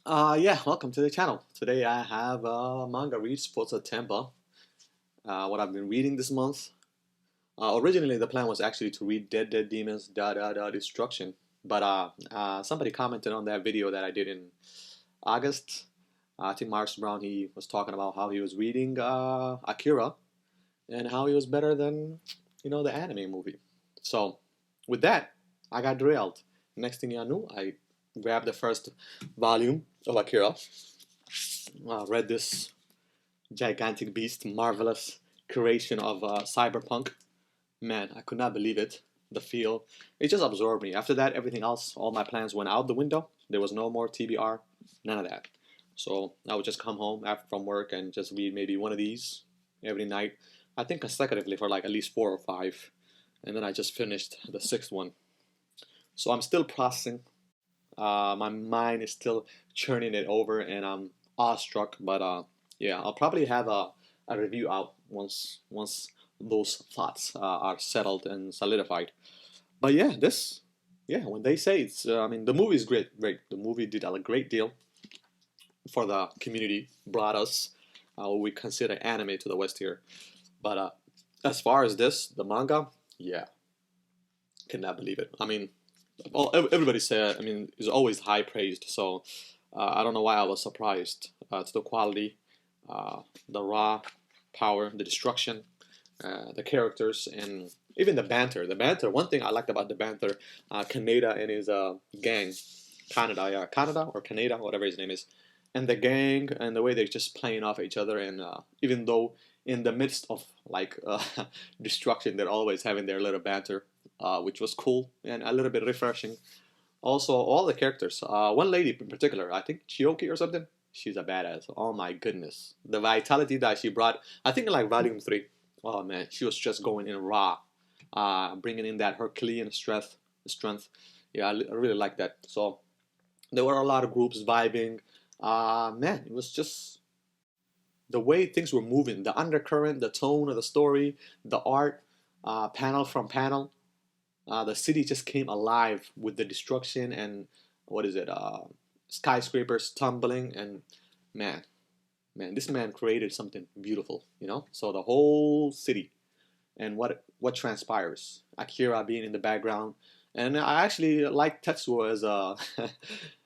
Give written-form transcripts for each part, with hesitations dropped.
Yeah, welcome to the channel. Today I have manga reads for September. What I've been reading this month. Originally, the plan was actually to read Dead Dead Demons Destruction, but somebody commented on that video that I did in August. I think Marks Brown, he was talking about how he was reading Akira and how he was better than the anime movie. So with that, I got derailed. Next thing I knew, I grabbed the first volume of Akira. Read this gigantic beast, marvelous creation of cyberpunk. Man, I could not believe it. The feel, it just absorbed me. After that, everything else, all my plans went out the window. There was no more TBR, none of that. So I would just come home after from work and just read maybe one of these every night. I think consecutively for like at least four or five, and then I just finished the sixth one. So I'm still processing. My mind is still churning it over, and I'm awestruck. But yeah, I'll probably have a review out once those thoughts are settled and solidified. But yeah, yeah, when they say it's, I mean, the movie is great, great. The movie did a great deal for the community, brought us what we consider anime to the West here. But as far as this, the manga, yeah, cannot believe it. I mean, everybody said, I mean, is always high praised. So I don't know why I was surprised. To the quality, the raw power, the destruction, the characters, and even the banter. The banter. One thing I liked about the banter, Kaneda and his gang, Canada, yeah, Canada or Canada, whatever his name is, and the gang and the way they're just playing off each other. And even though in the midst of like destruction, they're always having their little banter, which was cool and a little bit refreshing. Also, all the characters. One lady in particular, I think Chioki or something. She's a badass. Oh my goodness, the vitality that she brought. I think in like Volume 3. Oh man, she was just going in raw, bringing in that Herculean strength. Strength. Yeah, I really like that. So there were a lot of groups vibing. Man, it was just the way things were moving, the undercurrent, the tone of the story, the art, panel from panel. The city just came alive with the destruction and what is it? Skyscrapers tumbling and man, man, this man created something beautiful, you know. So the whole city and what transpires. Akira being in the background, and I actually like Tetsuo as a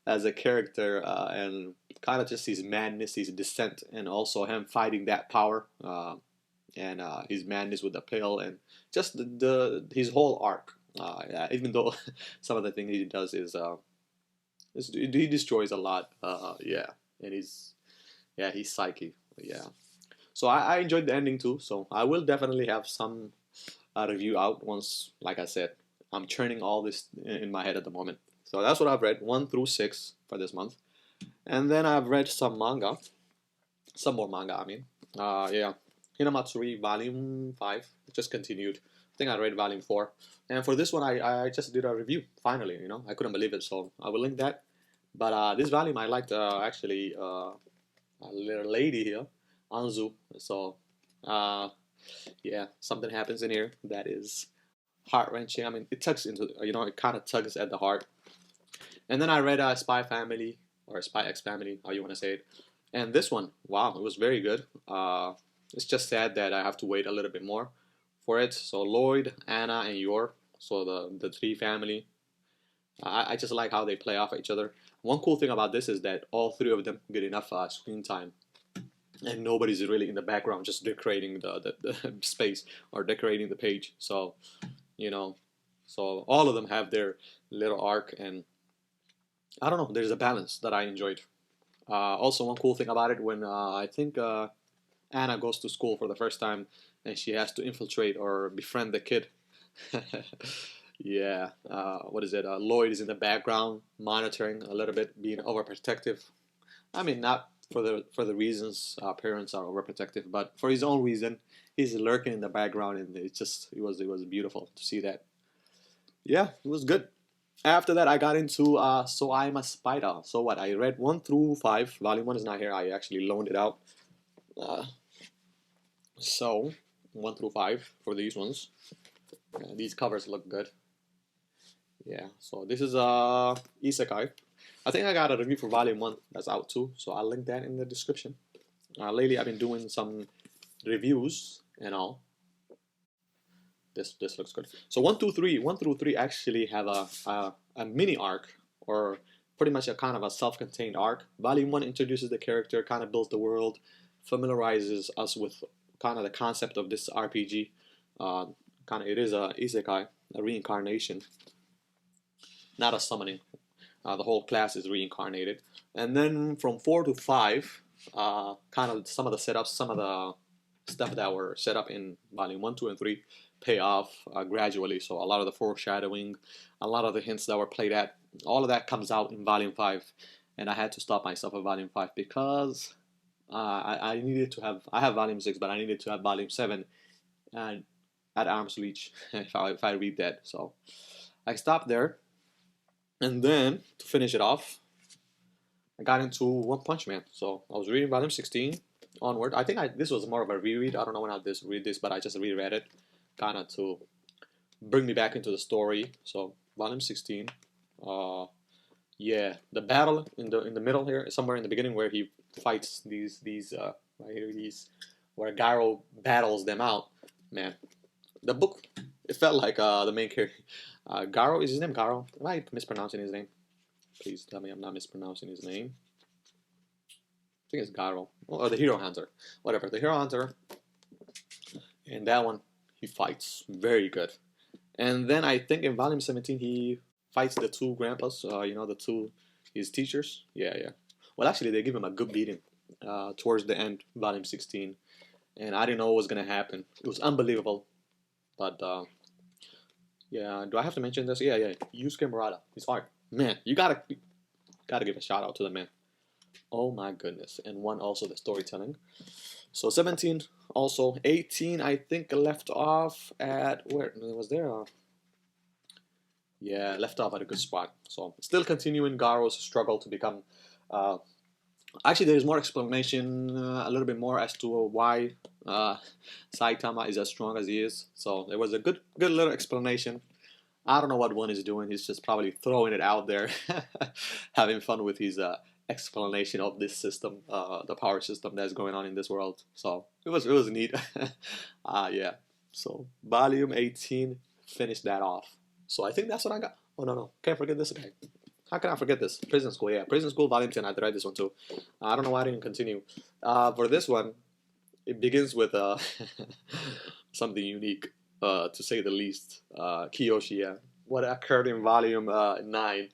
as a character and kind of just his madness, his descent, and also him fighting that power and his madness with the pill and just the his whole arc. Yeah, even though some of the things he does is he destroys a lot. Yeah, and he's psyche. Yeah, so I enjoyed the ending too. So I will definitely have some review out once, like I said, I'm churning all this in my head at the moment. So that's what I've read, 1 through 6 for this month, and then I've read some manga, some more manga. I mean, yeah, Hinamatsuri Volume 5 just continued. I think I read Volume 4, and for this one I just did a review. Finally, you know, I couldn't believe it, so I will link that. But this volume I liked actually a little lady here, Anzu. So yeah, something happens in here that is heart wrenching. I mean, it tugs into, you know, it kind of tugs at the heart. And then I read Spy Family or Spy X Family, how you want to say it. And this one, wow, it was very good. It's just sad that I have to wait a little bit more for it. So Lloyd, Anna, and Yor, so the three family. I just like how they play off each other. One cool thing about this is that all three of them get enough screen time and nobody's really in the background just decorating the space or decorating the page. So you know, so all of them have their little arc, and I don't know, there's a balance that I enjoyed. Also, one cool thing about it, when I think Anna goes to school for the first time and she has to infiltrate or befriend the kid. Yeah, what is it? Lloyd is in the background monitoring a little bit, being overprotective. I mean, not for the reasons parents are overprotective, but for his own reason, he's lurking in the background, and it was beautiful to see that. Yeah, it was good. After that, I got into So I'm a Spider. So what? I read 1 through 5. Volume 1 is not here. I actually loaned it out. Uh, so 1 through 5 for these ones. These covers look good. Yeah. So this is Isekai. I think I got a review for Volume 1 that's out too, so I'll link that in the description. Lately, I've been doing some reviews and all. This looks good. So 1 through 3 actually have a mini arc, or pretty much a kind of a self-contained arc. Volume 1 introduces the character, kind of builds the world, familiarizes us with kind of the concept of this RPG. It is a isekai, a reincarnation, not a summoning. The whole class is reincarnated. And then from 4 to 5, kind of some of the setups, some of the stuff that were set up in Volume 1, 2, and 3 pay off gradually. So a lot of the foreshadowing, a lot of the hints that were played at, all of that comes out in Volume 5. And I had to stop myself at Volume 5 because I needed to have, I have Volume 6, but I needed to have Volume 7 at arm's reach if I read that. So I stopped there. And then, to finish it off, I got into One Punch Man. So I was reading Volume 16 onward. I think this was more of a reread. I don't know when I'll read this, but I just reread it, kind of to bring me back into the story. So Volume 16. Yeah, the battle in the middle here, somewhere in the beginning, where he fights these right here, where Gyro battles them out. Man, the book, it felt like the main character. Garo, is his name Garo? Am I mispronouncing his name? Please tell me I'm not mispronouncing his name. I think it's Garo. Or the Hero Hunter. Whatever. The Hero Hunter. And that one, he fights very good. And then I think in Volume 17, he fights the two grandpas. His teachers. Yeah. Well, actually, they give him a good beating towards the end, Volume 16. And I didn't know what was going to happen. It was unbelievable. But, yeah, do I have to mention this? Yeah. Yusuke Murata. His art. Man, you gotta give a shout out to the man. Oh my goodness. And one also the storytelling. So 17, also 18, I think left off at where was there? Yeah, left off at a good spot. So still continuing Garo's struggle to become. Actually, there is more explanation, a little bit more as to why Saitama is as strong as he is. So there was a good little explanation. I don't know what one is doing. He's just probably throwing it out there, having fun with his explanation of this system, the power system that's going on in this world. So it was neat. Yeah. So Volume 18 finished that off. So I think that's what I got. Oh no, can't forget this guy. How can I forget this? Prison School, yeah. Prison School Volume 10. I had to write this one too. I don't know why I didn't continue. For this one, it begins with something unique. To say the least, Kiyoshi, yeah. What occurred in Volume 9,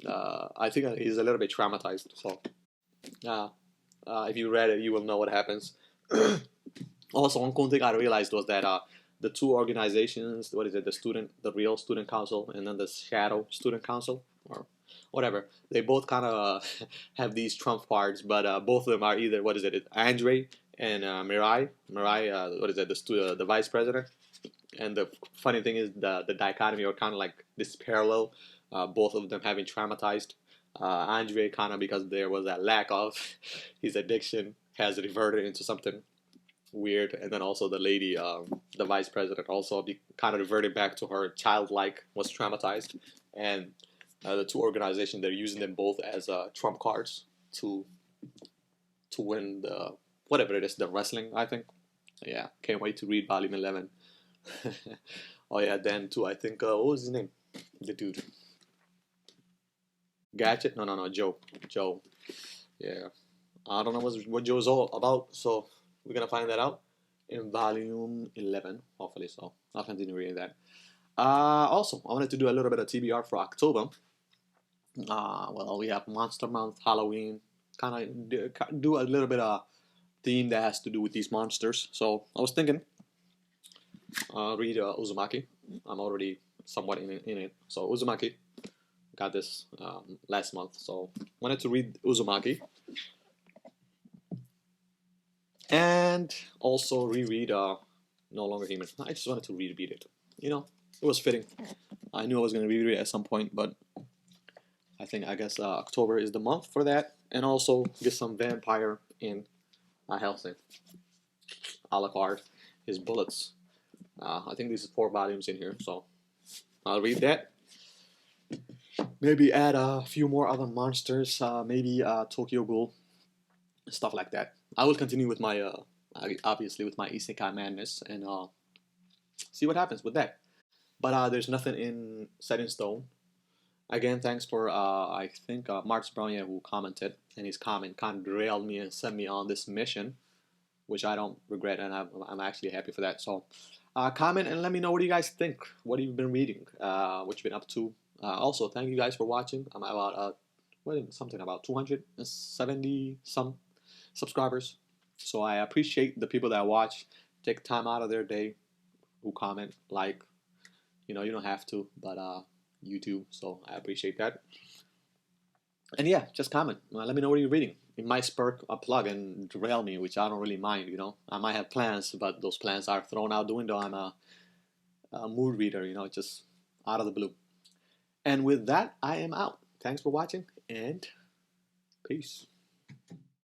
I think he's a little bit traumatized. So, if you read it, you will know what happens. Also, one cool thing I realized was that the two organizations, what is it, the real student council, and then the shadow student council, or whatever, they both kind of have these trump cards, but both of them are either, what is it, Andre and Mirai, what is it, the vice president. And the funny thing is the dichotomy, or kind of like this parallel, both of them having traumatized. Andre kind of because there was a lack of his addiction has reverted into something weird, and then also the lady, the vice president, also kind of reverted back to her childlike, was traumatized, and the two organizations, they're using them both as trump cards to win the whatever it is, the wrestling, I think. Yeah, can't wait to read Volume 11. Oh yeah, then too, I think, what was his name? The dude. Gadget? No, Joe. Yeah. I don't know what Joe's all about, so we're gonna find that out in Volume 11, hopefully, so I'll continue reading that. Also, I wanted to do a little bit of TBR for October. Well, we have Monster Month, Halloween, kind of do a little bit of theme that has to do with these monsters. So I was thinking, read Uzumaki. I'm already somewhat in it. So Uzumaki, got this last month. So wanted to read Uzumaki, and also reread No Longer Human. I just wanted to reread it. It was fitting. I knew I was going to reread it at some point, but I guess October is the month for that. And also get some vampire in Hellsing. Alucard, his bullets. I think this is 4 volumes in here, so I'll read that. Maybe add a few more other monsters, maybe Tokyo Ghoul, stuff like that. I will continue with my, obviously, with my Isekai madness and see what happens with that. But there's nothing in set in stone. Again, thanks for I think Marks Bronya who commented, and his comment kind of derailed me and sent me on this mission, which I don't regret, and I'm actually happy for that. So, comment and let me know what you guys think. What have you been reading? What you've been up to? Also, thank you guys for watching. I'm about something about 270 some subscribers. So I appreciate the people that watch, take time out of their day, who comment, like, you don't have to, but you do. So I appreciate that. And yeah, just comment. Let me know what you're reading. It might spark a plug and derail me, which I don't really mind. I might have plans, but those plans are thrown out the window. I'm a mood reader, just out of the blue. And with that, I am out. Thanks for watching, and peace.